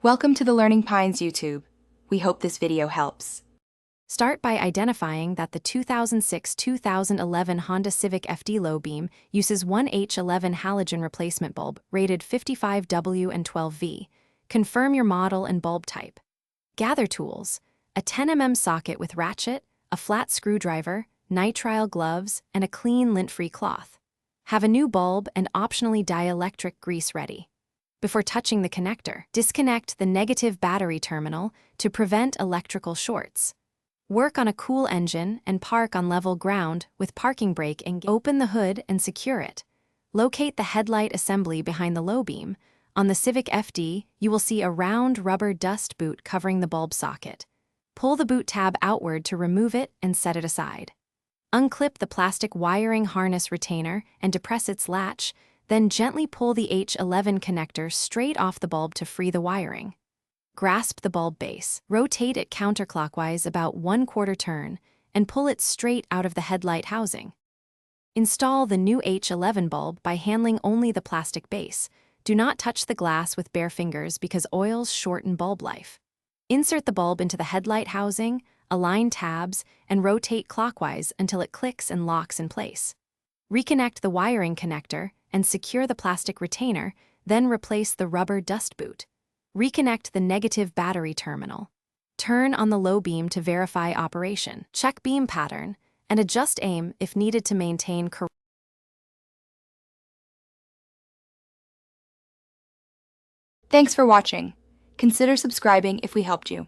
Welcome to the Learning Pines YouTube. We hope this video helps. Start by identifying that the 2006-2011 Honda Civic FD low beam uses one H11 halogen replacement bulb rated 55W and 12V. Confirm your model and bulb type. Gather tools: a 10mm socket with ratchet, a flat screwdriver, nitrile gloves, and a clean lint-free cloth. Have a new bulb and optionally dielectric grease ready. Before touching the connector, disconnect the negative battery terminal to prevent electrical shorts. Work on a cool engine and park on level ground with parking brake engaged. Open the hood and secure it. Locate the headlight assembly behind the low beam. On the Civic FD, you will see a round rubber dust boot covering the bulb socket. Pull the boot tab outward to remove it and set it aside. Unclip the plastic wiring harness retainer and depress its latch, then gently pull the H11 connector straight off the bulb to free the wiring. Grasp the bulb base, rotate it counterclockwise about 1/4 turn, and pull it straight out of the headlight housing. Install the new H11 bulb by handling only the plastic base. Do not touch the glass with bare fingers because oils shorten bulb life. Insert the bulb into the headlight housing, align tabs, and rotate clockwise until it clicks and locks in place. Reconnect the wiring connector and secure the plastic retainer, then replace the rubber dust boot. Reconnect the negative battery terminal. Turn on the low beam to verify operation. Check beam pattern and adjust aim if needed to maintain correct. Thanks for watching. Consider subscribing if we helped you.